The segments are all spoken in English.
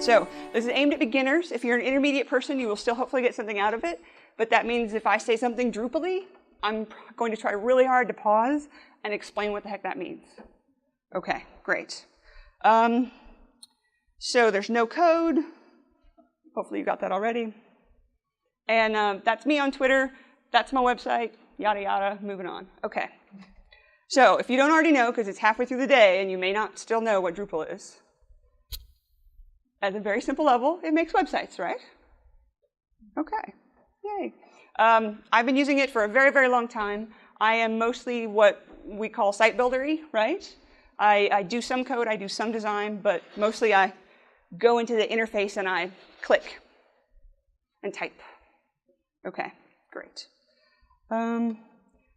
So this is aimed at beginners. If you're an intermediate person, you will still hopefully get something out of it. But that means if I say something Drupal-y, I'm going to try really hard to pause and explain what the heck that means. OK, great. So there's no code. Hopefully you got that already. And that's me on Twitter. That's my website, yada, yada, moving on. OK. So if you don't already know, because it's halfway through the day and you may not still know what Drupal is, at a very simple level, it makes websites, right? OK, yay. I've been using it for a very, very long time. I am mostly what we call site builder-y, right? I do some code, I do some design, but mostly I go into the interface and I click and type. OK, great.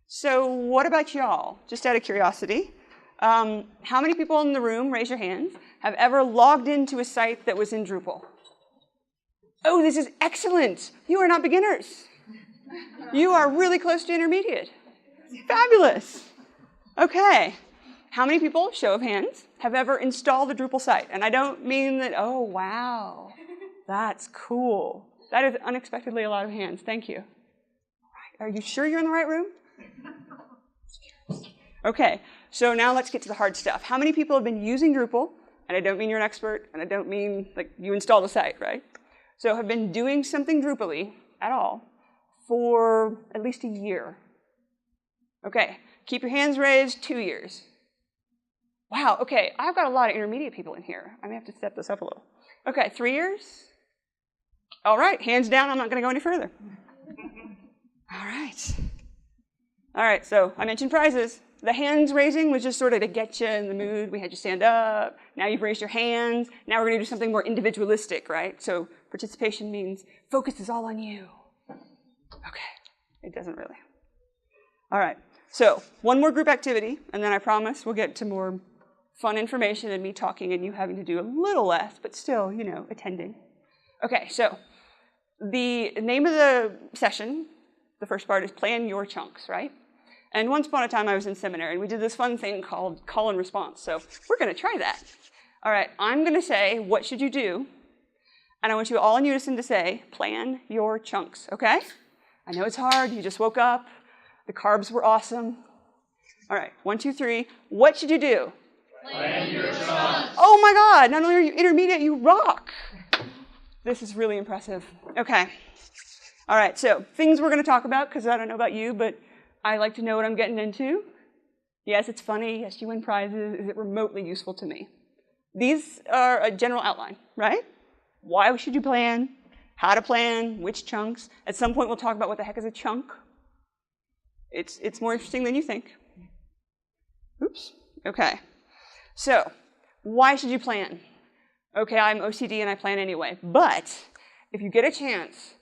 So what about y'all? Just out of curiosity, how many people in the room, raise your hands, have ever logged into a site that was in Drupal? Oh, this is excellent. You are not beginners. You are really close to intermediate. Fabulous. OK. How many people, show of hands, have ever installed a Drupal site? And I don't mean that, oh, wow, that's cool. That is unexpectedly a lot of hands. Thank you. Are you sure you're in the right room? OK, so now let's get to the hard stuff. How many people have been using Drupal? And I don't mean you're an expert, and I don't mean like you installed a site, right? So have been doing something Drupal-y at all for at least a year. OK, keep your hands raised, 2 years. Wow, OK, I've got a lot of intermediate people in here. I may have to step this up a little. OK, 3 years? All right, hands down, I'm not going to go any further. All right. All right, so I mentioned prizes. The hands raising was just sort of to get you in the mood. We had you stand up. Now you've raised your hands. Now we're going to do something more individualistic, right? So participation means focus is all on you. OK, it doesn't really. All right, so one more group activity, and then I promise we'll get to more fun information and me talking and you having to do a little less, but still, you know, attending. OK, so the name of the session, the first part, is plan your chunks, right? And once upon a time, I was in seminary, and we did this fun thing called call and response. So we're going to try that. All right, I'm going to say, what should you do? And I want you all in unison to say, plan your chunks, OK? I know it's hard. You just woke up. The carbs were awesome. All right, 1, 2, 3. What should you do? Plan your chunks. Oh, my God. Not only are you intermediate, you rock. This is really impressive. OK. All right, so things we're going to talk about, because I don't know about you, but I like to know what I'm getting into. Yes, it's funny. Yes, you win prizes. Is it remotely useful to me? These are a general outline, right? Why should you plan? How to plan? Which chunks? At some point, we'll talk about what the heck is a chunk. It's more interesting than you think. Oops. OK. So why should you plan? OK, I'm OCD and I plan anyway. But if you get a chance,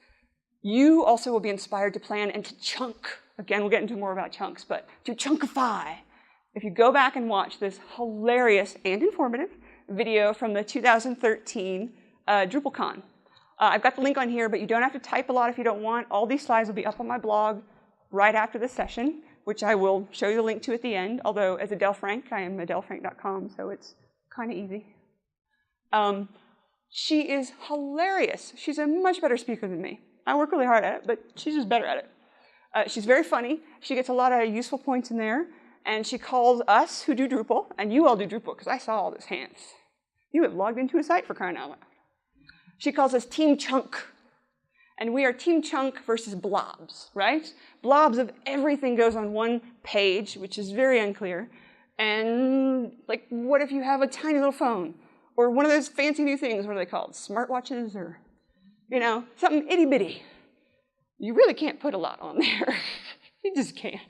you also will be inspired to plan and to chunk. Again, we'll get into more about chunks, but to chunkify. If you go back and watch this hilarious and informative video from the 2013 DrupalCon. I've got the link on here, but you don't have to type a lot if you don't want. All these slides will be up on my blog right after this session, which I will show you the link to at the end. Although, as Adele Frank, I am adelefrank.com, so it's kind of easy. She is hilarious. She's a much better speaker than me. I work really hard at it, but she's just better at it. She's very funny. She gets a lot of useful points in there. And she calls us who do Drupal, and you all do Drupal, because I saw all those hands. You have logged into a site for crying out loud. She calls us Team Chunk. And we are Team Chunk versus blobs, right? Blobs of everything goes on one page, which is very unclear. And like, what if you have a tiny little phone? Or one of those fancy new things, what are they called? Smartwatches or, you know, something itty-bitty. You really can't put a lot on there. You just can't.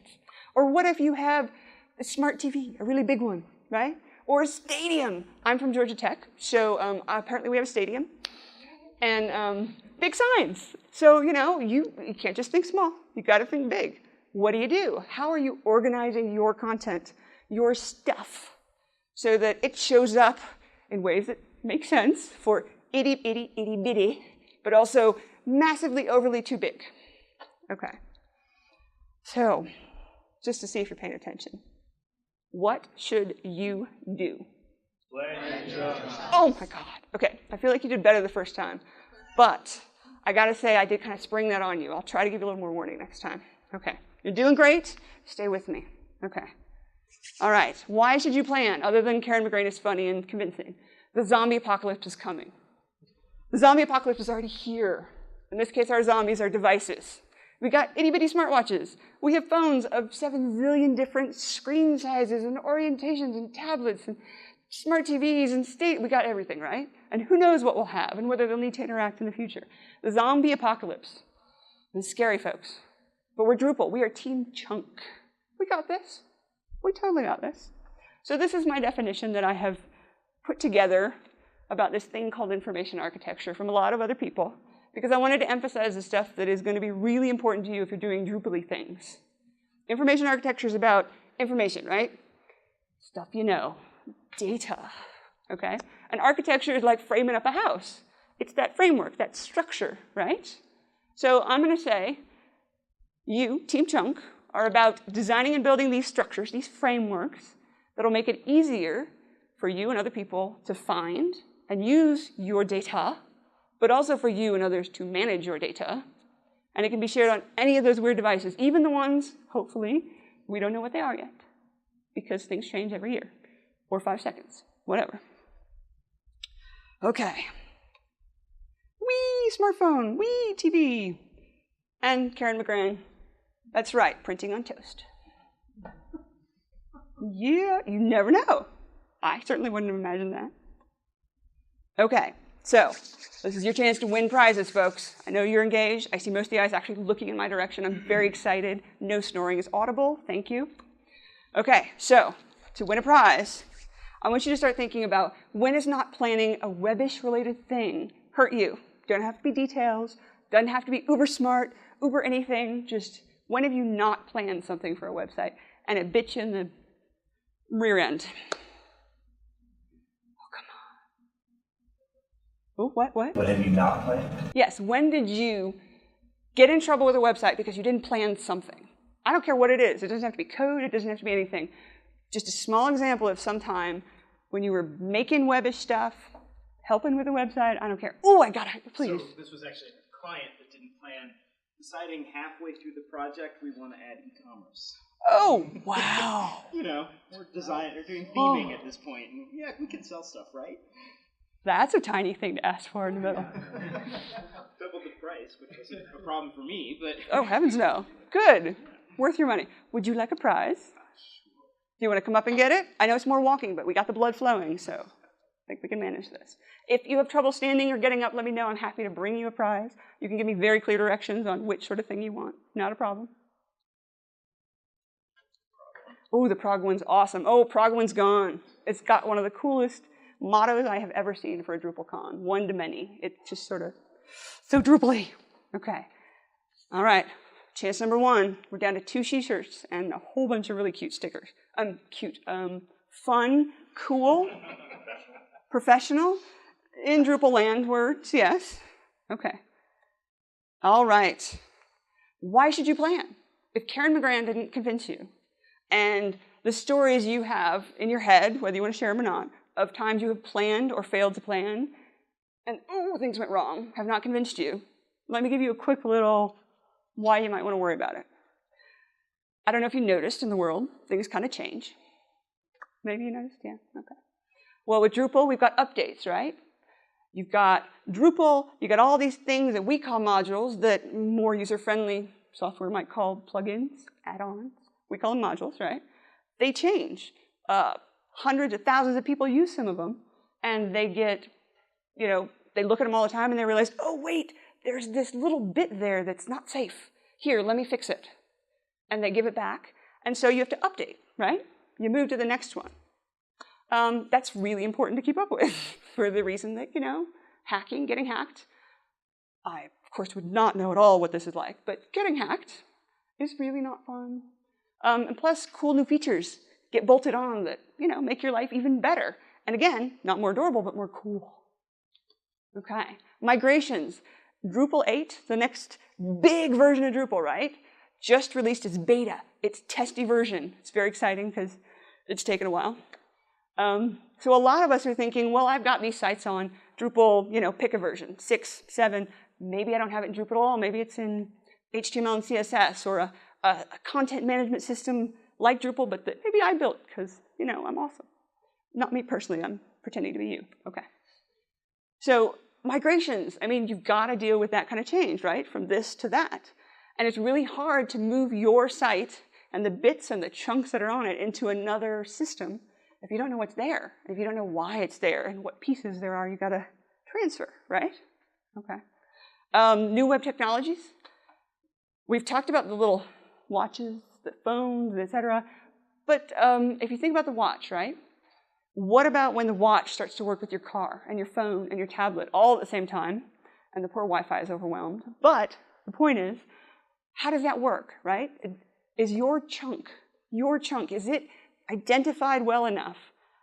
Or what if you have a smart TV, a really big one, right? Or a stadium. I'm from Georgia Tech, so apparently we have a stadium. And big signs. So, you know, you can't just think small. You've got to think big. What do? How are you organizing your content, your stuff, so that it shows up in ways that make sense for itty-bitty, but also massively overly too big? OK. So just to see if you're paying attention. What should you do? Plan your chunks. Oh my God. Okay, I feel like you did better the first time. But I gotta say, I did kind of spring that on you. I'll try to give you a little more warning next time. Okay, you're doing great. Stay with me. Okay. All right, why should you plan, other than Karen McGrane is funny and convincing? The zombie apocalypse is coming. The zombie apocalypse is already here. In this case, our zombies are devices. We got itty-bitty smartwatches. We have phones of 7 zillion different screen sizes and orientations and tablets and smart TVs and we got everything, right? And who knows what we'll have and whether they'll need to interact in the future. The zombie apocalypse is scary, folks. But we're Drupal. We are Team Chunk. We got this. We totally got this. So this is my definition that I have put together about this thing called information architecture from a lot of other people, because I wanted to emphasize the stuff that is going to be really important to you if you're doing Drupal-y things. Information architecture is about information, right? Stuff you know. Data, okay? And architecture is like framing up a house. It's that framework, that structure, right? So I'm going to say, you, Team Chunk, are about designing and building these structures, these frameworks, that'll make it easier for you and other people to find and use your data, but also for you and others to manage your data. And it can be shared on any of those weird devices, even the ones, hopefully, we don't know what they are yet, because things change every year, or 5 seconds, whatever. Okay. Whee, smartphone, whee, TV. And Karen McGrane, that's right, printing on toast. Yeah, you never know. I certainly wouldn't have imagined that. Okay, so this is your chance to win prizes, folks. I know you're engaged. I see most of the eyes actually looking in my direction. I'm very excited. No snoring is audible. Thank you. Okay, so to win a prize, I want you to start thinking about when is not planning a webbish related thing hurt you? Don't have to be details. Doesn't have to be uber smart, uber anything. Just when have you not planned something for a website and it bit you in the rear end? Oh, what? What have you not planned? Yes, when did you get in trouble with a website because you didn't plan something? I don't care what it is. It doesn't have to be code. It doesn't have to be anything. Just a small example of some time when you were making webbish stuff, helping with a website. I don't care. Oh, I got it. Please. So this was actually a client that didn't plan, deciding halfway through the project we want to add e-commerce. Oh, wow. You know, we're doing theming at this point. And yeah, we can sell stuff, right? That's a tiny thing to ask for in the middle. Doubled the price, which wasn't a problem for me, but... Oh, heavens no. Good. Worth your money. Would you like a prize? Do you want to come up and get it? I know it's more walking, but we got the blood flowing, so I think we can manage this. If you have trouble standing or getting up, let me know. I'm happy to bring you a prize. You can give me very clear directions on which sort of thing you want. Not a problem. Oh, the Prague one's awesome. Oh, Prague one's gone. It's got one of the coolest mottos I have ever seen for a DrupalCon. One to many. It's just sort of so Drupal-y. Okay. All right. Chance number 1. We're down to 2 t-shirts and a whole bunch of really cute stickers. Fun, cool, professional, in Drupal land words, yes. Okay. All right. Why should you plan? If Karen McGrane didn't convince you, and the stories you have in your head, whether you want to share them or not, of times you have planned or failed to plan, and things went wrong, have not convinced you, let me give you a quick little why you might want to worry about it. I don't know if you noticed in the world, things kind of change. Maybe you noticed? Yeah, okay. Well, with Drupal, we've got updates, right? You've got Drupal, you got all these things that we call modules that more user-friendly software might call plugins, add-ons. We call them modules, right? They change. Hundreds of thousands of people use some of them, and they get, they look at them all the time and they realize, oh, wait, there's this little bit there that's not safe. Here, let me fix it. And they give it back. And so you have to update, right? You move to the next one. That's really important to keep up with for the reason that, hacking, getting hacked. I, of course, would not know at all what this is like, but getting hacked is really not fun. And plus, cool new features get bolted on that, make your life even better. And again, not more adorable, but more cool. Okay, migrations. Drupal 8, the next big version of Drupal, right? Just released its beta, its testy version. It's very exciting because it's taken a while. So a lot of us are thinking, well, I've got these sites on Drupal, pick a version, 6, 7. Maybe I don't have it in Drupal at all. Maybe it's in HTML and CSS or a content management system like Drupal, but that maybe I built because, I'm awesome. Not me personally. I'm pretending to be you. Okay. So migrations, you've got to deal with that kind of change, right? From this to that. And it's really hard to move your site and the bits and the chunks that are on it into another system if you don't know what's there, if you don't know why it's there and what pieces there are, you got to transfer, right? Okay. New web technologies. We've talked about the little watches, the phones, etc. But if you think about the watch, right? What about when the watch starts to work with your car and your phone and your tablet all at the same time, and the poor Wi-Fi is overwhelmed? But the point is, how does that work, right? Is your chunk, is it identified well enough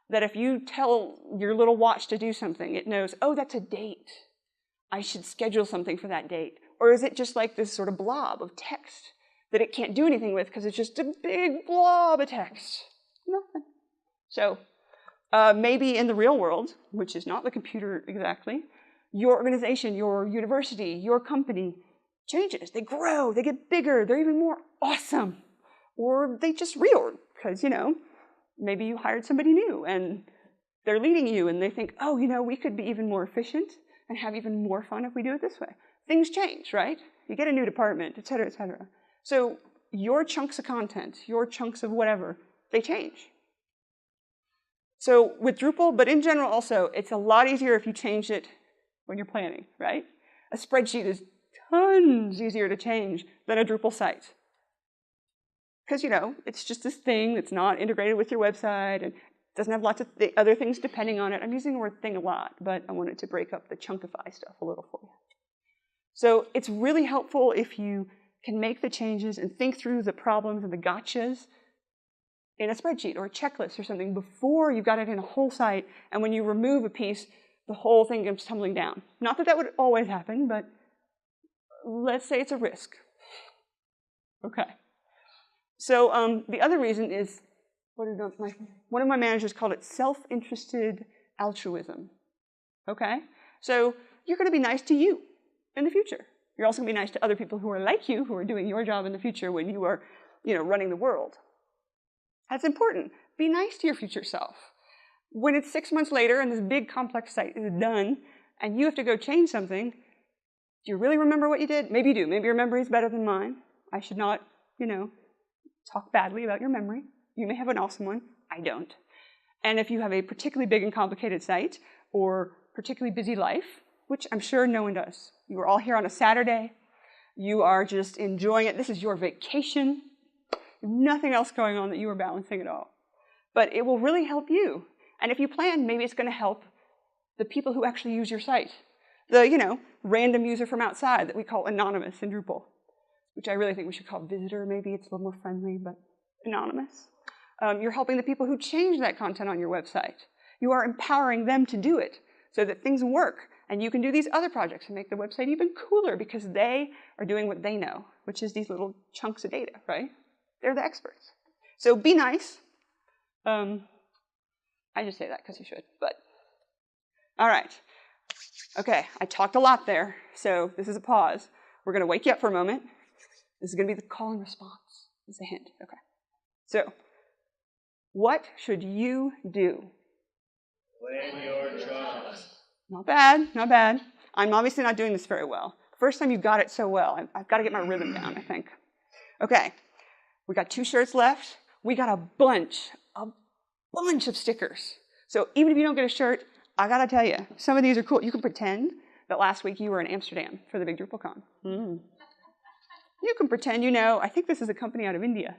that if you tell your little watch to do something, it knows, oh, that's a date. I should schedule something for that date. Or is it just like this sort of blob of text that it can't do anything with because it's just a big blob of text? Nothing. So maybe in the real world, which is not the computer exactly, your organization, your university, your company changes. They grow, they get bigger, they're even more awesome. Or they just reorg because, maybe you hired somebody new and they're leading you and they think, oh, we could be even more efficient and have even more fun if we do it this way. Things change, right? You get a new department, et cetera, et cetera. So your chunks of content, your chunks of whatever, they change. So with Drupal, but in general also, it's a lot easier if you change it when you're planning, right? A spreadsheet is tons easier to change than a Drupal site. Because, it's just this thing that's not integrated with your website and doesn't have lots of other things depending on it. I'm using the word thing a lot, but I wanted to break up the chunkify stuff a little for you. So it's really helpful if you can make the changes and think through the problems and the gotchas in a spreadsheet or a checklist or something before you've got it in a whole site, and when you remove a piece, the whole thing comes tumbling down. Not that that would always happen, but let's say it's a risk. Okay. So the other reason is, one of my managers called it self-interested altruism. Okay? So you're going to be nice to you in the future. You're also going to be nice to other people who are like you, who are doing your job in the future when you are, running the world. That's important. Be nice to your future self. When it's 6 months later and this big complex site is done and you have to go change something, do you really remember what you did? Maybe you do. Maybe your memory is better than mine. I should not, talk badly about your memory. You may have an awesome one. I don't. And if you have a particularly big and complicated site or particularly busy life, which I'm sure no one does, you are all here on a Saturday. You are just enjoying it. This is your vacation. Nothing else going on that you are balancing at all. But it will really help you. And if you plan, maybe it's going to help the people who actually use your site. The, random user from outside that we call anonymous in Drupal, which I really think we should call visitor. Maybe it's a little more friendly, but anonymous. You're helping the people who change that content on your website. You are empowering them to do it so that things work. And you can do these other projects and make the website even cooler because they are doing what they know, which is these little chunks of data, right? They're the experts. So be nice. I just say that because you should, but all right. Okay, I talked a lot there, so this is a pause. We're going to wake you up for a moment. This is going to be the call and response. It's a hint. Okay. So, what should you do? Plan your chunks. Not bad, not bad. I'm obviously not doing this very well. First time you got it so well. I've got to get my rhythm down, I think. Okay, we got 2 shirts left. We got a bunch of stickers. So even if you don't get a shirt, I got to tell you, some of these are cool. You can pretend that last week you were in Amsterdam for the big DrupalCon. You can pretend I think this is a company out of India,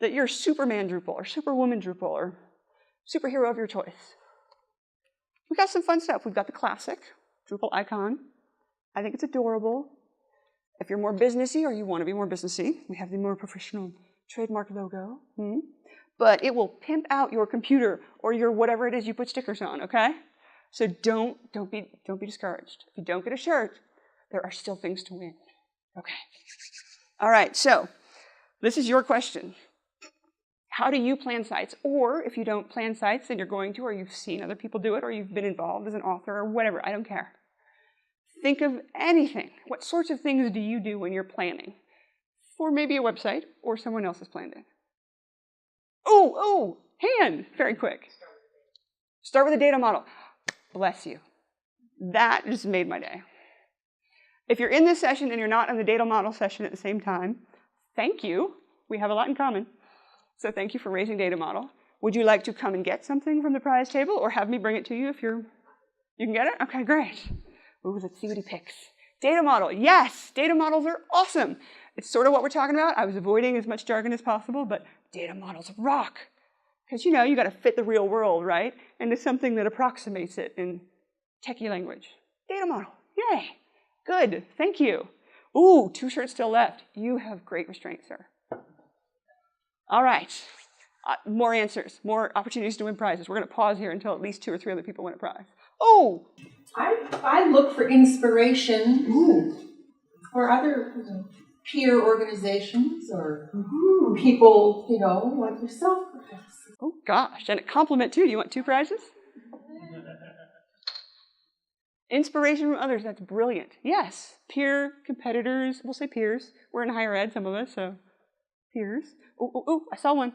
that you're Superman Drupal or Superwoman Drupal or superhero of your choice. We got some fun stuff. We've got the classic Drupal icon. I think it's adorable. If you're more businessy or you want to be more businessy, we have the more professional trademark logo. But it will pimp out your computer or your whatever it is you put stickers on, okay? So don't be discouraged. If you don't get a shirt, there are still things to win. Okay. All right, so this is your question. How do you plan sites? Or if you don't plan sites, then you're going to, or you've seen other people do it, or you've been involved as an author, or whatever. I don't care. Think of anything. What sorts of things do you do when you're planning for maybe a website or someone else has planned it? Oh, hand, very quick. Start with a data model. Bless you. That just made my day. If you're in this session and you're not in the data model session at the same time, thank you. We have a lot in common. So thank you for raising data model. Would you like to come and get something from the prize table or have me bring it to you if you can get it? Okay, great. Ooh, let's see what he picks. Data model, yes, data models are awesome. It's sort of what we're talking about. I was avoiding as much jargon as possible, but data models rock. Because, you know, you got to fit the real world, right? Into something that approximates it in techie language. Data model, yay. Good, thank you. Ooh, 2 shirts still left. You have great restraint, sir. All right, more answers, more opportunities to win prizes. We're going to pause here until at least 2 or 3 other people win a prize. Oh! I look for inspiration for other peer organizations or people, you know, like yourself, perhaps. Oh, gosh, and a compliment, too. Do you want 2 prizes? Inspiration from others, that's brilliant. Yes, peer competitors, we'll say peers. We're in higher ed, some of us, so peers. Oh, I saw one.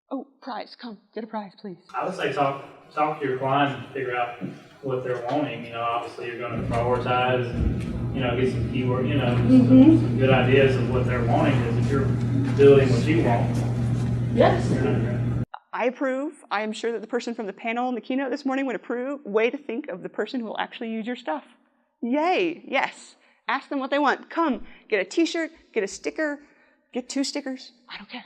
Oh, prize, come, get a prize, please. I would say talk to your clients and figure out what they're wanting. You know, obviously you're going to prioritize and, you know, get some keyword, you know, some good ideas of what they're wanting. Because if you're building what you want, Yes. you're not great. I approve. I am sure that the person from the panel in the keynote this morning would approve. Way to think of the person who will actually use your stuff. Yay, yes. Ask them what they want. Come, get a t-shirt, get a sticker, get 2 stickers. I don't care.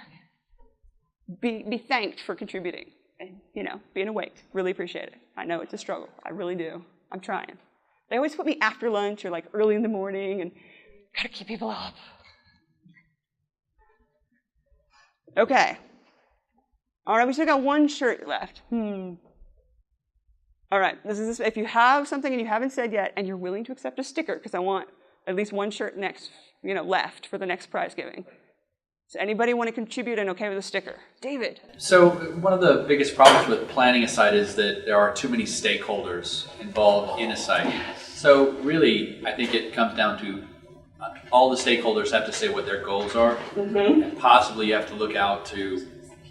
Be thanked for contributing and, you know, being awake. Really appreciate it. I know it's a struggle. I really do. I'm trying. They always put me after lunch or like early in the morning and gotta keep people up. Okay. All right, we still got 1 shirt left. All right, if you have something and you haven't said yet and you're willing to accept a sticker, because I want at least 1 shirt left for the next prize giving. Does anybody want to contribute and okay with a sticker? David. So one of the biggest problems with planning a site is that there are too many stakeholders involved in a site. So really, I think it comes down to all the stakeholders have to say what their goals are. And possibly you have to look out to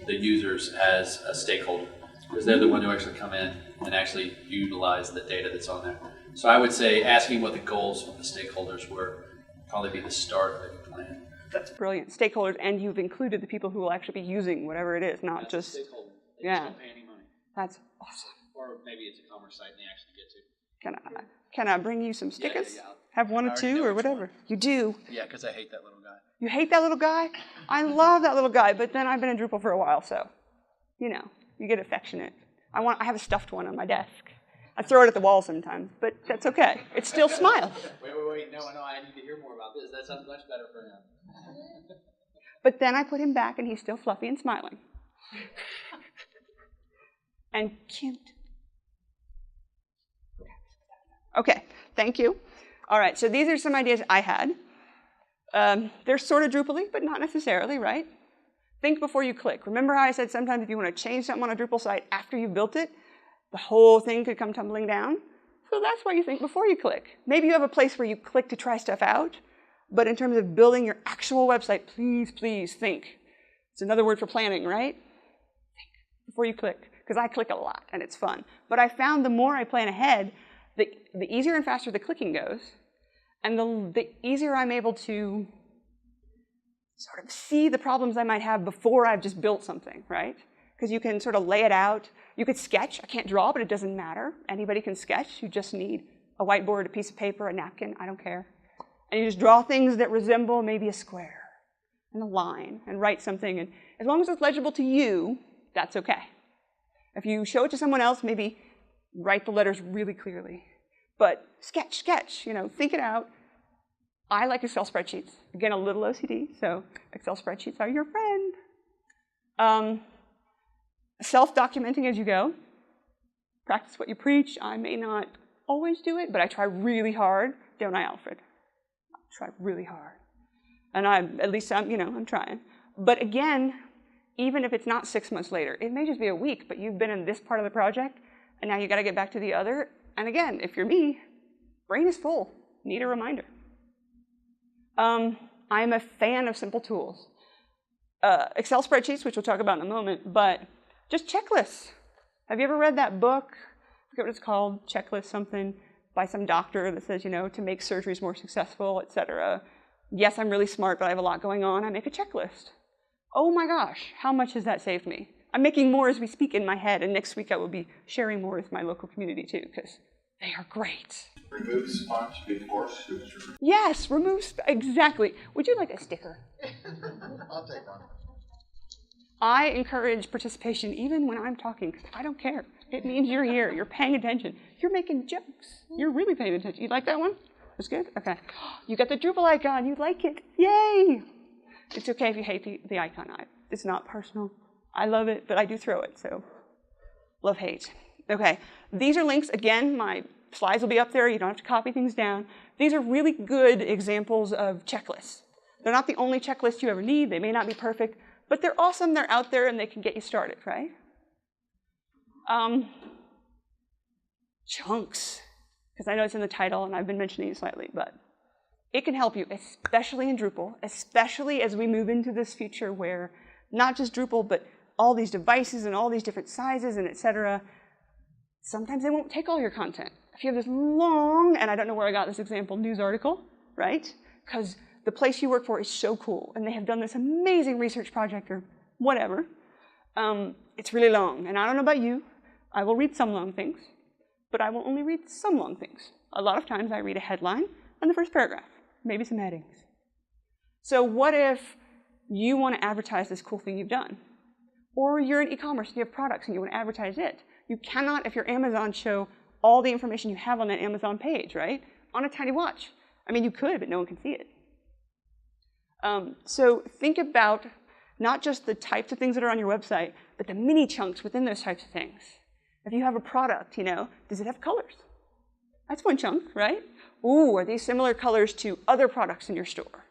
the users as a stakeholder, because they're the one who actually come in and actually utilize the data that's on there. So I would say asking what the goals of the stakeholders were would probably be the start of a plan. That's brilliant. Stakeholders, and you've included the people who will actually be using whatever it is, not just... Stakeholder. They Yeah. just don't pay any money. That's awesome. Or maybe it's a commerce site and they actually get to. Can I bring you some stickers? Yeah. Have 1 or I already 2 know or which whatever. one. You do. Yeah, because I hate that little guy. You hate that little guy? I love that little guy, but then I've been in Drupal for a while, so, you know, you get affectionate. I have a stuffed one on my desk. I throw it at the wall sometimes, but that's okay. It still smiles. Wait. No, I need to hear more about this. That sounds much better for him. But then I put him back, and he's still fluffy and smiling. And cute. Okay, thank you. All right, so these are some ideas I had. They're sort of Drupal-y, but not necessarily, right? Think before you click. Remember how I said sometimes if you want to change something on a Drupal site after you've built it, the whole thing could come tumbling down? So that's why you think before you click. Maybe you have a place where you click to try stuff out, but in terms of building your actual website, please think. It's another word for planning, right? Think before you click, because I click a lot, and it's fun. But I found the more I plan ahead, the easier and faster the clicking goes, and the easier I'm able to sort of see the problems I might have before I've just built something, right? Because you can sort of lay it out. You could sketch. I can't draw, but it doesn't matter. Anybody can sketch. You just need a whiteboard, a piece of paper, a napkin. I don't care. And you just draw things that resemble maybe a square and a line and write something. And as long as it's legible to you, that's okay. If you show it to someone else, maybe write the letters really clearly. But sketch, you know, think it out. I like Excel spreadsheets. Again, a little OCD, so Excel spreadsheets are your friend. Self-documenting as you go. Practice what you preach. I may not always do it, but I try really hard. Don't I, Alfred? I try really hard. And I'm trying. But again, even if it's not 6 months later. It may just be a week, but you've been in this part of the project, and now you got to get back to the other. And again, if you're me, brain is full. Need a reminder. I'm a fan of simple tools. Excel spreadsheets, which we'll talk about in a moment, but just checklists. Have you ever read that book? I forget what it's called, checklist something, by some doctor that says, you know, to make surgeries more successful, etc. Yes, I'm really smart, but I have a lot going on. I make a checklist. Oh my gosh, how much has that saved me? I'm making more as we speak in my head, and next week I will be sharing more with my local community too, because they are great. Remove sponge before suture. Yes, exactly. Would you like a sticker? I'll take one. I encourage participation even when I'm talking, because I don't care. It means you're here, you're paying attention. You're making jokes. You're really paying attention. You like that one? That's good? Okay. You got the Drupal icon, you like it. Yay! It's okay if you hate the icon. It's not personal. I love it, but I do throw it, so love, hate. Okay, these are links. Again, my slides will be up there. You don't have to copy things down. These are really good examples of checklists. They're not the only checklist you ever need. They may not be perfect, but they're awesome. They're out there, and they can get you started, right? Chunks, because I know it's in the title, and I've been mentioning it slightly, but it can help you, especially in Drupal, especially as we move into this future where not just Drupal, but all these devices and all these different sizes and etc. Sometimes they won't take all your content. If you have this long, and I don't know where I got this example, news article, right? Because the place you work for is so cool, and they have done this amazing research project or whatever. It's really long, and I don't know about you. I will read some long things, but I will only read some long things. A lot of times I read a headline and the first paragraph, maybe some headings. So what if you want to advertise this cool thing you've done? Or you're in e-commerce and you have products and you want to advertise it. You cannot, if you're Amazon, show all the information you have on that Amazon page, right? On a tiny watch. I mean, you could, but no one can see it. So think about not just the types of things that are on your website, but the mini chunks within those types of things. If you have a product, you know, does it have colors? That's one chunk, right? Ooh, are these similar colors to other products in your store?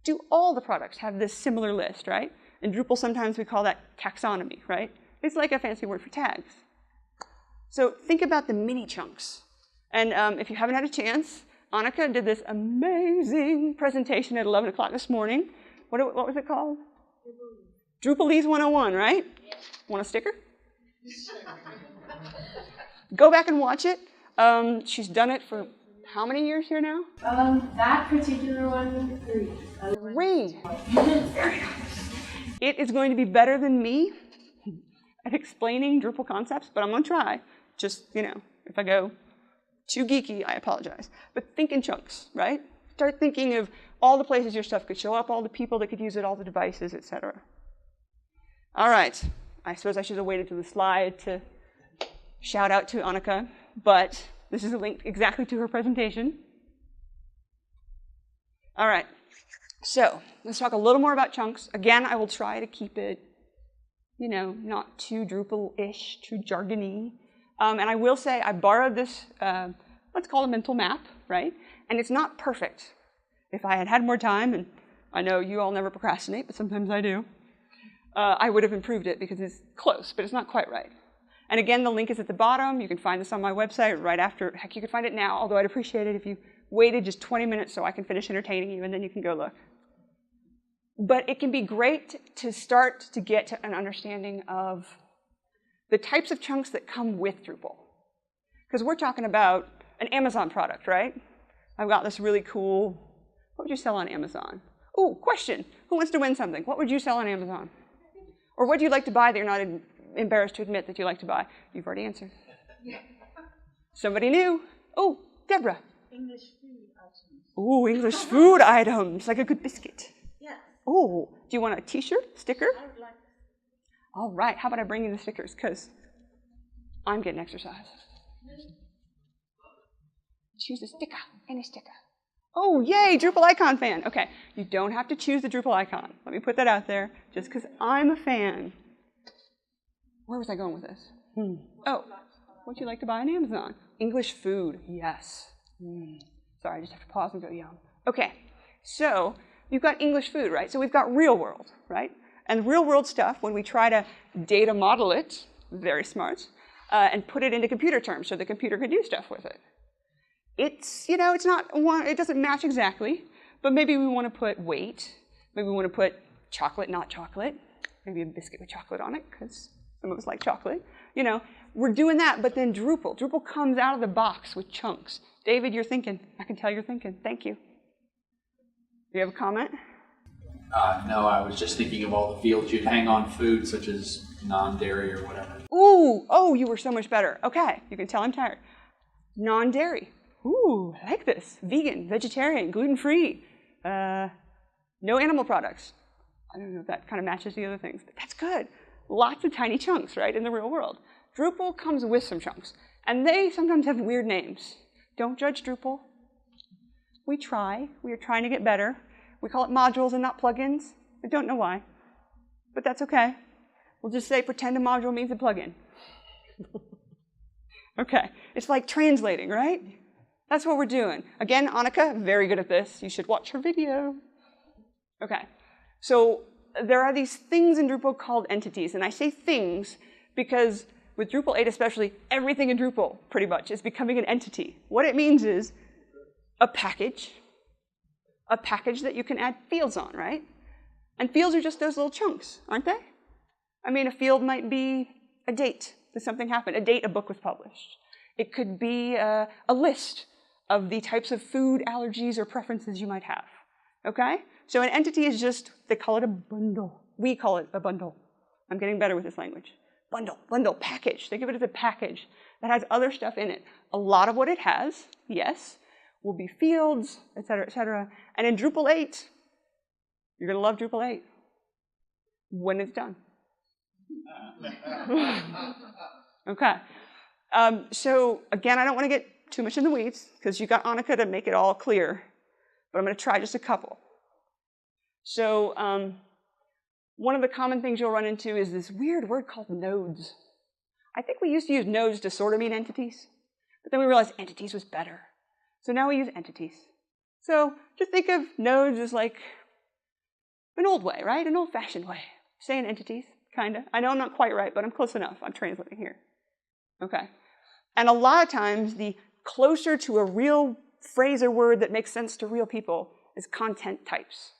Do all the products have this similar list, right? In Drupal, sometimes we call that taxonomy, right? It's like a fancy word for tags. So think about the mini chunks. And if you haven't had a chance, Annika did this amazing presentation at 11 o'clock this morning. What was it called? Drupalese 101, right? Yeah. Want a sticker? Go back and watch it. She's done it for how many years here now? That particular one, 3. 3. Very nice. It is going to be better than me at explaining Drupal concepts, but I'm going to try. Just, you know, if I go too geeky, I apologize. But think in chunks, right? Start thinking of all the places your stuff could show up, all the people that could use it, all the devices, etc. All right. I suppose I should have waited to the slide to shout out to Annika, but this is a link exactly to her presentation. All right. So let's talk a little more about chunks. Again, I will try to keep it, you know, not too Drupal-ish, too jargony. And I will say I borrowed this, let's call it a mental map, right? And it's not perfect. If I had had more time, and I know you all never procrastinate, but sometimes I do, I would have improved it because it's close, but it's not quite right. And again, the link is at the bottom. You can find this on my website right after. Heck, you could find it now, although I'd appreciate it if you waited just 20 minutes so I can finish entertaining you, and then you can go look. But it can be great to start to get to an understanding of the types of chunks that come with Drupal. Because we're talking about an Amazon product, right? I've got this really cool, what would you sell on Amazon? Oh, question. Who wants to win something? What would you sell on Amazon? Or what do you like to buy that you're not embarrassed to admit that you like to buy? You've already answered. Somebody new. Oh, Deborah. English food items. Oh, English food items, like a good biscuit. Yeah. Oh, do you want a t-shirt, sticker? I would like. All right, how about I bring you the stickers, because I'm getting exercise. Choose a sticker, any sticker. Oh, yay, Drupal icon fan. Okay, you don't have to choose the Drupal icon. Let me put that out there, just because I'm a fan. Where was I going with this? Oh, what do you like to buy on Amazon? English food, yes. Sorry, I just have to pause and go yum. Okay, so you've got English food, right? So we've got real world, right? And real world stuff, when we try to data model it, very smart, and put it into computer terms so the computer can do stuff with it. It's, you know, it's not one, it doesn't match exactly, but maybe we want to put weight, maybe we want to put chocolate, not chocolate, maybe a biscuit with chocolate on it, because some of us like chocolate. You know, we're doing that, but then Drupal comes out of the box with chunks. David, you're thinking. I can tell you're thinking. Thank you. Do you have a comment? No, I was just thinking of all the fields you'd hang on food, such as non-dairy or whatever. Ooh, oh, you were so much better. Okay, you can tell I'm tired. Non-dairy. Ooh, I like this. Vegan, vegetarian, gluten-free. No animal products. I don't know if that kind of matches the other things, but that's good. Lots of tiny chunks, right, in the real world. Drupal comes with some chunks, and they sometimes have weird names. Don't judge Drupal. We try. We are trying to get better. We call it modules and not plugins. I don't know why, but that's okay. We'll just say pretend a module means a plugin. Okay, it's like translating, right? That's what we're doing. Again, Annika, very good at this. You should watch her video. Okay, so there are these things in Drupal called entities, and I say things because with Drupal 8 especially, everything in Drupal pretty much is becoming an entity. What it means is a package that you can add fields on, right? And fields are just those little chunks, aren't they? I mean, a field might be a date that something happened, a date a book was published. It could be a list of the types of food allergies or preferences you might have, okay? So an entity is just, they call it a bundle. We call it a bundle. I'm getting better with this language. Bundle, package. Think of it as a package that has other stuff in it. A lot of what it has, yes, will be fields, et cetera, et cetera. And in Drupal 8, you're going to love Drupal 8 when it's done. Okay. So again, I don't want to get too much in the weeds because you got Annika to make it all clear, but I'm going to try just a couple. So one of the common things you'll run into is this weird word called nodes. I think we used to use nodes to sort of mean entities, but then we realized entities was better. So now we use entities. So just think of nodes as like an old way, right? An old-fashioned way. Saying entities, kind of. I know I'm not quite right, but I'm close enough. I'm translating here. Okay. And a lot of times, the closer to a real phrase or word that makes sense to real people is content types.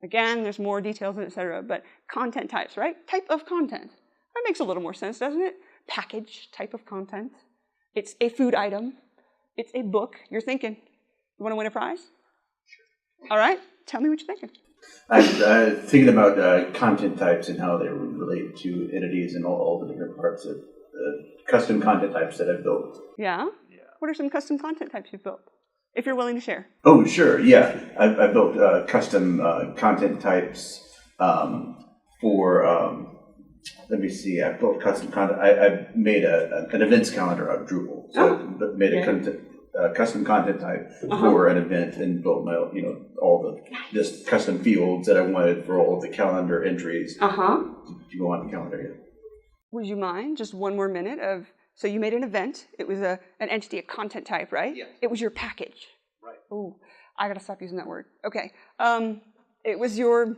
Again, there's more details, et cetera, but content types, right? Type of content. That makes a little more sense, doesn't it? Package, type of content. It's a food item. It's a book. You're thinking, you want to win a prize? Sure. All right, tell me what you're thinking. I'm thinking about content types and how they relate to entities and all the different parts of custom content types that I've built. Yeah? What are some custom content types you've built, if you're willing to share? Oh, sure, yeah. I've built custom content types for, let me see, I've built custom content. I've made an events calendar out of Drupal. So I made a custom content type for an event and built my, all the just custom fields that I wanted for all of the calendar entries to go on the calendar. Yeah. Would you mind just one more minute of, so you made an event, it was an entity, a content type, right? Yes. It was your package. Right. Oh, I gotta stop using that word. Okay. It was your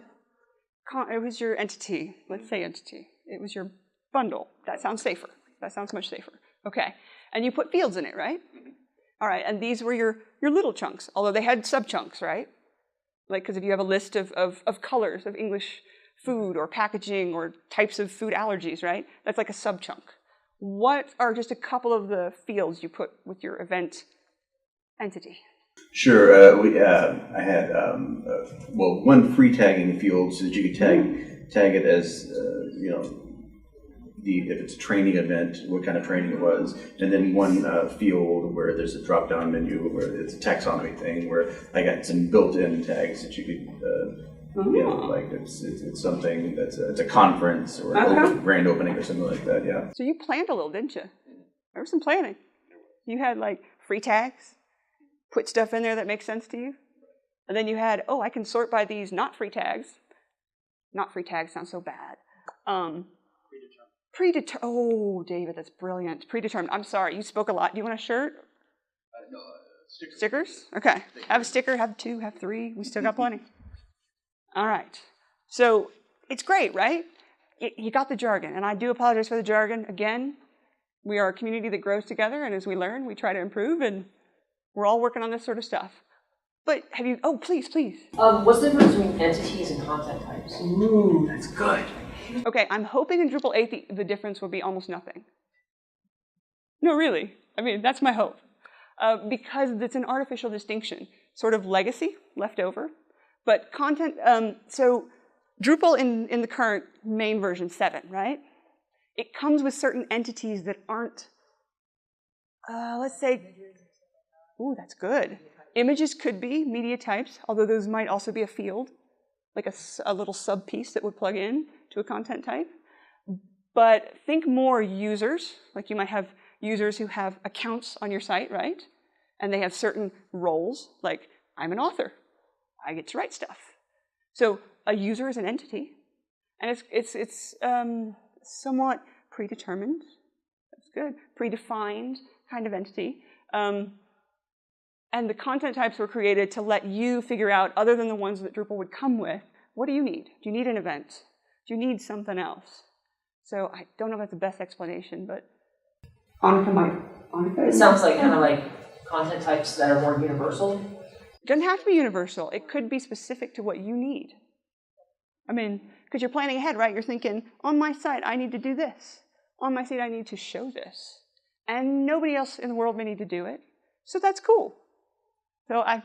entity. Let's say entity. It was your bundle. That sounds safer. That sounds much safer. Okay. And you put fields in it, right? All right. And these were your little chunks, although they had sub-chunks, right? Like, because if you have a list of colors of English food or packaging or types of food allergies, right? That's like a sub-chunk. What are just a couple of the fields you put with your event entity? Sure. I had one free tagging field so that you could tag it as if it's a training event, what kind of training it was, and then one field where there's a drop-down menu where it's a taxonomy thing where I got some built-in tags that you could. Like it's something that's it's a conference or a grand opening or something like that. Yeah. So you planned a little, didn't you? There was some planning. You had like free tags, put stuff in there that makes sense to you, and then you had I can sort by these not free tags. Not free tags sounds so bad. Predetermined. Oh, David, that's brilliant. Predetermined. I'm sorry, you spoke a lot. Do you want a shirt? No, Stickers? Okay. Have a sticker. Have two. Have three. We still got plenty. All right. So it's great, right? You got the jargon, and I do apologize for the jargon. Again, we are a community that grows together, and as we learn, we try to improve, and we're all working on this sort of stuff. But have you, oh, please. What's the difference between entities and content types? Ooh, that's good. Okay, I'm hoping in Drupal 8 the difference will be almost nothing. No, really. I mean, that's my hope. Because it's an artificial distinction, sort of legacy left over. But content, so Drupal in the current main version 7, right? It comes with certain entities that aren't, let's say, ooh, that's good. Images could be media types, although those might also be a field, like a little sub piece that would plug in to a content type. But think more users, like you might have users who have accounts on your site, right? And they have certain roles, like I'm an author, I get to write stuff. So a user is an entity, and it's somewhat predetermined. That's good. Predefined kind of entity. And the content types were created to let you figure out, other than the ones that Drupal would come with, what do you need? Do you need an event? Do you need something else? So I don't know if that's the best explanation, but It sounds like kind of like content types that are more universal. It doesn't have to be universal. It could be specific to what you need. I mean, because you're planning ahead, right? You're thinking, on my site, I need to do this. On my site, I need to show this. And nobody else in the world may need to do it. So that's cool. So I'm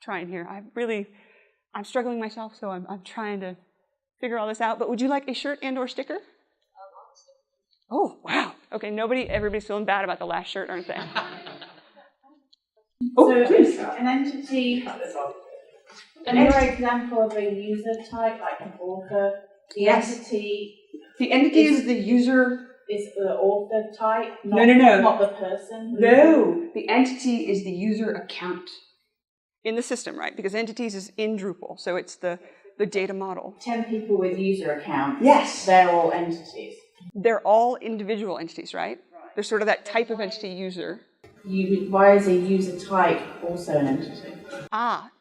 trying here. I'm struggling myself, so I'm trying to figure all this out. But would you like a shirt and or sticker? Oh, wow. Okay, everybody's feeling bad about the last shirt, aren't they? So an entity, another example of a user type, like an author, the entity is the user. Is the author type, No. not the person? No, the entity is the user account in the system, right? Because entities is in Drupal, so it's the data model. 10 people with user accounts. Yes. They're all entities. They're all individual entities, right? They're sort of that type of entity user. Why is a user type also an entity?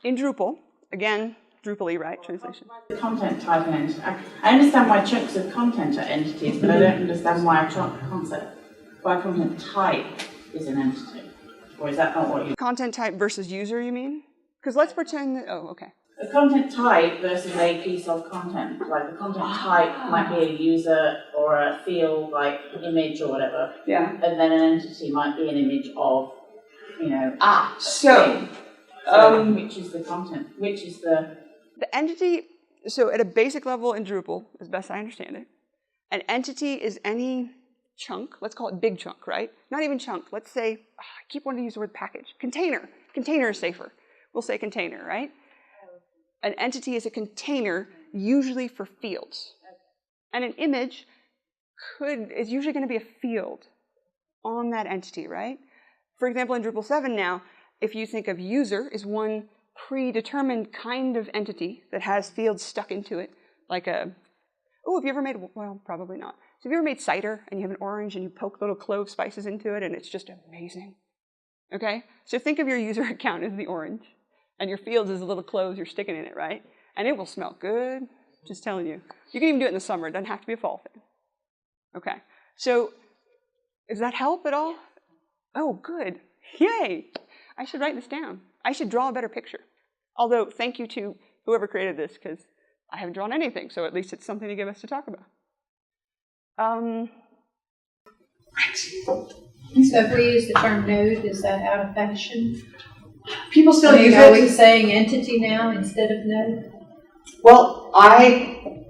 In Drupal, again, Drupal-y, right, translation. The content type an entity. I understand why chunks of content are entities, but I don't understand why content type is an entity. Or is that not what you... Content type versus user, you mean? Because let's pretend that, oh, okay. A content type versus a piece of content. Like a content type might be a user or a field, like image or whatever. Yeah. And then an entity might be an image of, So which is the content? Which is the... The entity, so at a basic level in Drupal, as best I understand it, an entity is any chunk, let's call it big chunk, right? Not even chunk, let's say, I keep wanting to use the word package. Container. Container is safer. We'll say container, right? An entity is a container, usually for fields. And an image is usually going to be a field on that entity, right? For example, in Drupal 7 now, if you think of user is one predetermined kind of entity that has fields stuck into it, like have you ever made, well, probably not. So have you ever made cider and you have an orange and you poke little clove spices into it and it's just amazing? Okay? So think of your user account as the orange and your fields as the little cloves you're sticking in it, right? And it will smell good, just telling you. You can even do it in the summer. It doesn't have to be a fall thing. Okay. So does that help at all? Oh, good. Yay. I should write this down. I should draw a better picture. Although, thank you to whoever created this, because I haven't drawn anything, so at least it's something to give us to talk about. So if we use the term node, is that out of fashion? People still use Are it. we saying entity now instead of node? Well, I'm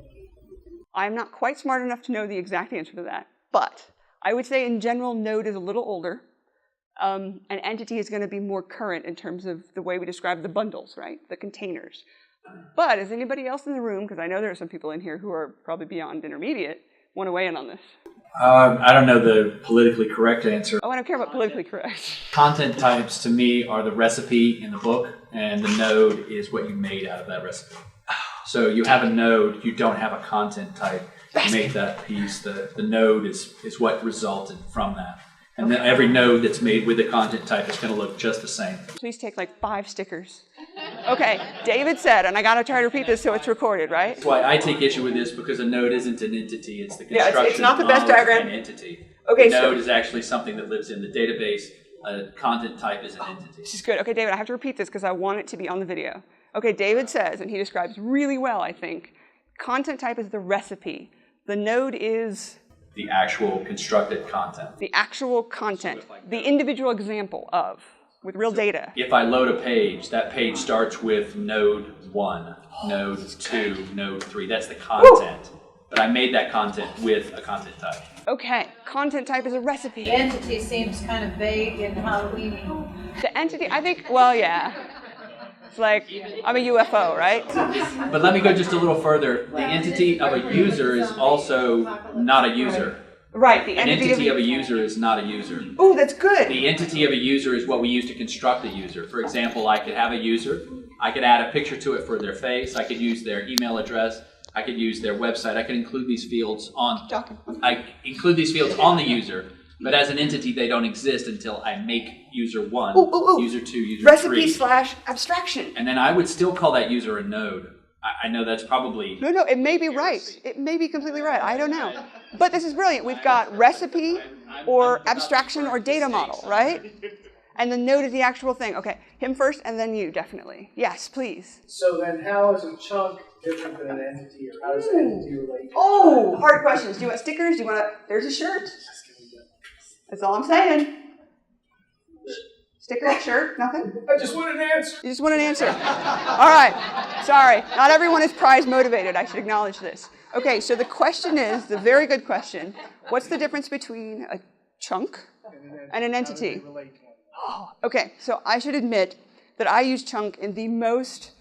not quite smart enough to know the exact answer to that, but I would say in general, node is a little older. An entity is going to be more current in terms of the way we describe the bundles, right? The containers. But is anybody else in the room, because I know there are some people in here who are probably beyond intermediate, want to weigh in on this? I don't know the politically correct answer. Oh, I don't care about politically correct. Content types to me are the recipe in the book, and the node is what you made out of that recipe. So you have a node, you don't have a content type. You make that piece. The node is what resulted from that. And then every node that's made with the content type is going to look just the same. Please take like 5 stickers. Okay, David said, and I gotta try to repeat this so it's recorded, right? That's why I take issue with this, because a node isn't an entity, it's the Yeah, construction it's not the best of diagram. an entity. Okay, A so node is actually something that lives in the database. A content type is an entity. this is good. Okay, David, I have to repeat this because I want it to be on the video. Okay, David says, and he describes really well, I think, content type is the recipe. The node is The actual constructed content. the actual content, the individual example of, with real data. If I load a page, that page starts with node 1, node 2, node 3. That's the content. But I made that content with a content type. Okay, content type is a recipe. The entity seems kind of vague and Halloween-y. The entity, I think, well, yeah. It's like, I'm a UFO, right? But let me go just a little further. The entity of a user is also not a user. Right, the An entity entity of a user is not a user. Ooh, that's good. The entity of a user is what we use to construct a user. For example, I could have a user. I could add a picture to it for their face. I could use their email address. I could use their website. I could include these fields on the user. But as an entity, they don't exist until I make user 1, user 2, user 3. Recipe/abstraction. And then I would still call that user a node. I know that's probably... No, it may be right. It may be completely right. I don't know. But this is brilliant. We've got recipe or abstraction or data model, right? And the node is the actual thing. Okay, him first and then you, definitely. Yes, please. So then how is a chunk different than an entity, or how does an entity relate? Oh, hard questions. Do you want stickers? Do you want to... There's a shirt. That's all I'm saying. Sticker, shirt, nothing? I just want an answer. You just want an answer. All right. Sorry. Not everyone is prize motivated. I should acknowledge this. Okay, so the question is, the very good question, what's the difference between a chunk and an entity? Oh, okay, so I should admit that I use chunk in the most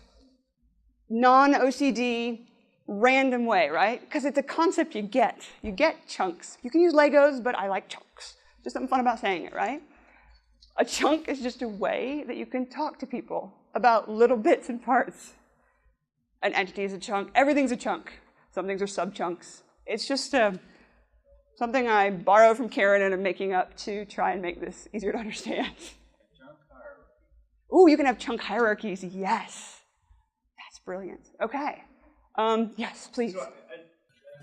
non-OCD, random way, right? Because it's a concept you get. You get chunks. You can use Legos, but I like chunks. Just something fun about saying it, right? A chunk is just a way that you can talk to people about little bits and parts. An entity is a chunk. Everything's a chunk. Some things are sub-chunks. It's just something I borrowed from Karen and I'm making up to try and make this easier to understand. Ooh, you can have chunk hierarchies. Yes. That's brilliant. Okay. Yes, please. So,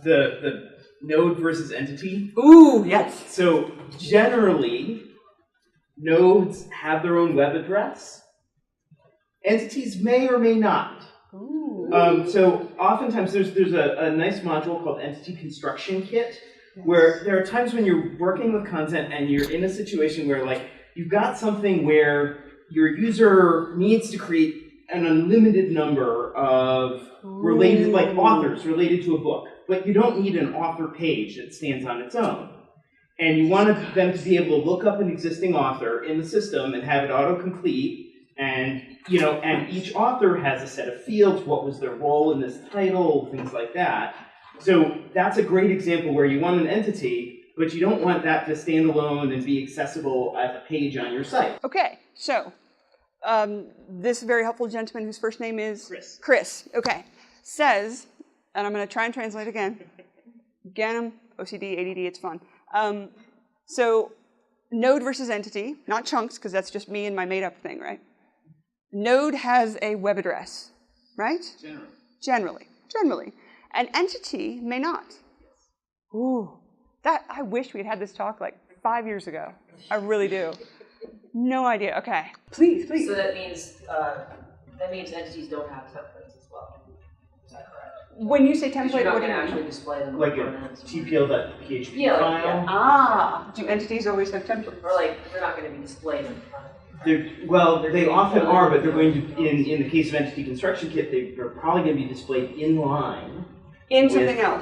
the node versus entity. Ooh, yes. So generally, nodes have their own web address. Entities may or may not. So oftentimes there's a nice module called Entity Construction Kit, where there are times when you're working with content and you're in a situation where, like, you've got something where your user needs to create an unlimited number of related, like authors related to a book, but you don't need an author page that stands on its own. And you want them to be able to look up an existing author in the system and have it autocomplete. And, you know, and each author has a set of fields, what was their role in this title, things like that. So that's a great example where you want an entity, but you don't want that to stand alone and be accessible as a page on your site. Okay, so this very helpful gentleman whose first name is? Chris, okay, says, and I'm going to try and translate again. Again, OCD, ADD, it's fun. So node versus entity, not chunks, because that's just me and my made-up thing, right? Node has a web address, right? Generally. An entity may not. Ooh, I wish we'd had this talk like 5 years ago. I really do. No idea. Okay, please. So that means entities don't have templates as well. Is that correct? When you say template, what do you actually mean? display them Like a tpl.php file. Ah, do entities always have templates? Or like they're not going to be displayed in front of They often are, but they're going to, in the case of Entity Construction Kit, they're probably going to be displayed in line. In with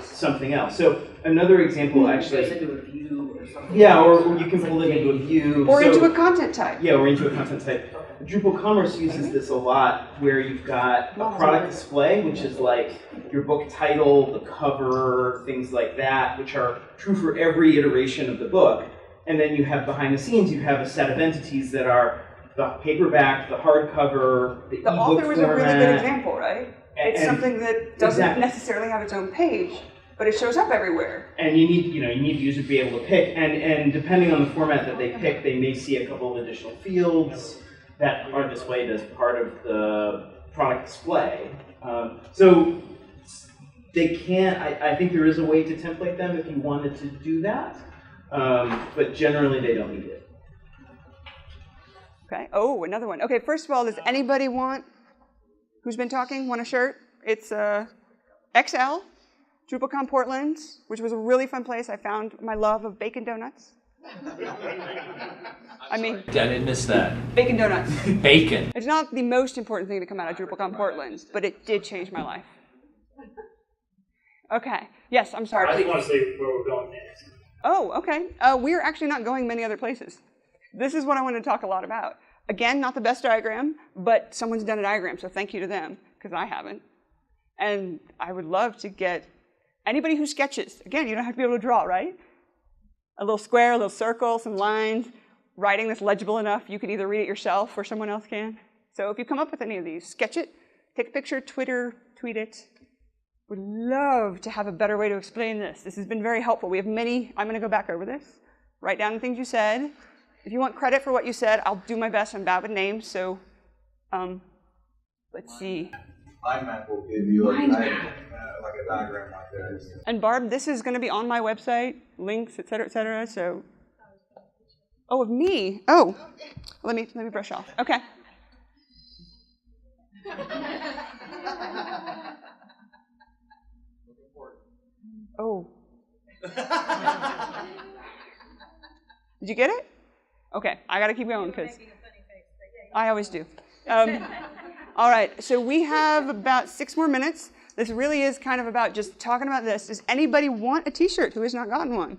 something else. So another example actually. Goes into a view or something. Yeah, or you can pull it into a view. Or into a content type. Yeah, or into a content type. Drupal Commerce uses this a lot, where you've got a product display, which is like your book title, the cover, things like that, which are true for every iteration of the book. And then you have behind the scenes, you have a set of entities that are the paperback, the hardcover, the ebook author was format. a really good example, right? It's something that doesn't necessarily have its own page, but it shows up everywhere. And you need the user to be able to pick, and depending on the format that they pick, they may see a couple of additional fields that are displayed as part of the product display. So they can't, I think there is a way to template them if you wanted to do that, but generally they don't need it. Okay. Oh, another one. Okay, first of all, does anybody want, who's been talking, want a shirt? It's XL, DrupalCon Portland, which was a really fun place. I found my love of bacon donuts. I mean, I didn't miss that. bacon donuts. Bacon. It's not the most important thing to come out of DrupalCon Portland, but it did change my life. Okay. Yes, I'm sorry. I just want to see where we're going next. Oh, okay. We're actually not going many other places. This is what I want to talk a lot about. Again, not the best diagram, but someone's done a diagram, so thank you to them, because I haven't. And I would love to get anybody who sketches. Again, you don't have to be able to draw, right? A little square, a little circle, some lines, writing that's legible enough. You can either read it yourself or someone else can. So if you come up with any of these, sketch it, take a picture, Twitter, tweet it. Would love to have a better way to explain this. This has been very helpful. We have many, I'm going to go back over this. Write down the things you said. If you want credit for what you said, I'll do my best. I'm bad with names, so let's see. Mind map will give you like a diagram like this. And Barb, this is going to be on my website, links, et cetera, so. Oh, of me? Oh, let me brush off. Okay. Oh. Did you get it? Okay, I got to keep going because I always do. All right, so we have about 6 more minutes. This really is kind of about just talking about this. Does anybody want a t-shirt who has not gotten one?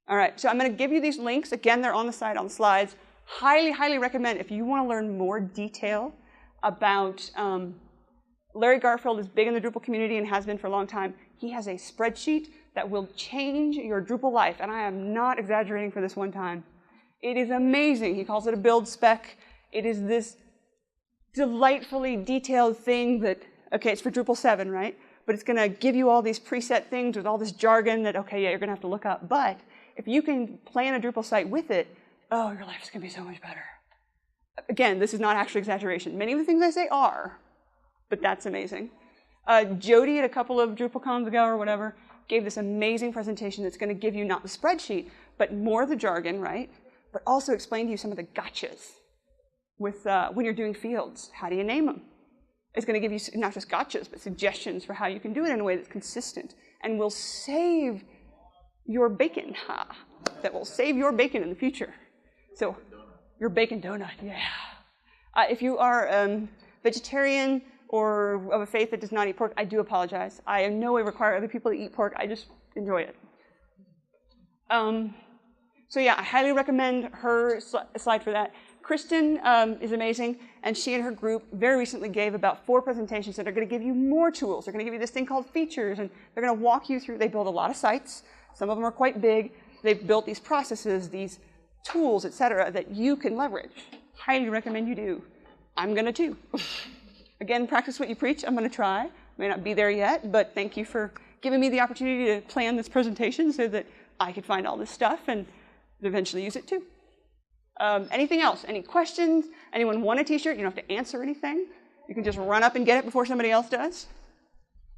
All right, so I'm going to give you these links. Again, they're on the side, on the slides. Highly, highly recommend if you want to learn more detail about Larry Garfield is big in the Drupal community and has been for a long time. He has a spreadsheet that will change your Drupal life, and I am not exaggerating for this one time. It is amazing. He calls it a build spec. It is this delightfully detailed thing that, okay, it's for Drupal 7, right? But it's going to give you all these preset things with all this jargon that, okay, yeah, you're going to have to look up. But if you can plan a Drupal site with it, oh, your life is going to be so much better. Again, this is not actually exaggeration. Many of the things I say are, but that's amazing. Jody at a couple of DrupalCons ago or whatever gave this amazing presentation that's going to give you not the spreadsheet, but more of the jargon, right? But also explain to you some of the gotchas with when you're doing fields. How do you name them? It's going to give you not just gotchas, but suggestions for how you can do it in a way that's consistent and will save your bacon. That will save your bacon in the future. So your bacon donut, yeah. If you are vegetarian or of a faith that does not eat pork, I do apologize. I in no way require other people to eat pork. I just enjoy it. So yeah, I highly recommend her slide for that. Kristen is amazing, and she and her group very recently gave about 4 presentations that are going to give you more tools. They're going to give you this thing called features, and they're going to walk you through. They build a lot of sites. Some of them are quite big. They've built these processes, these tools, et cetera, that you can leverage. Highly recommend you do. I'm going to too. Again, practice what you preach. I'm going to try. May not be there yet, but thank you for giving me the opportunity to plan this presentation so that I could find all this stuff and eventually use it too. Anything else? Any questions? Anyone want a t-shirt? You don't have to answer anything. You can just run up and get it before somebody else does.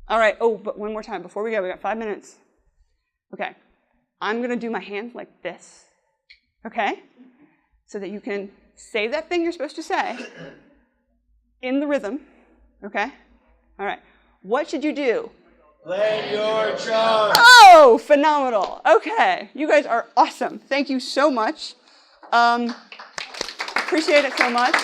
All right. Oh, but one more time before we go. We got 5 minutes. Okay. I'm going to do my hands like this. Okay? So that you can say that thing you're supposed to say in the rhythm. Okay? All right. What should you do? Plan your chunk. Oh, phenomenal. Okay. You guys are awesome. Thank you so much. Appreciate it so much.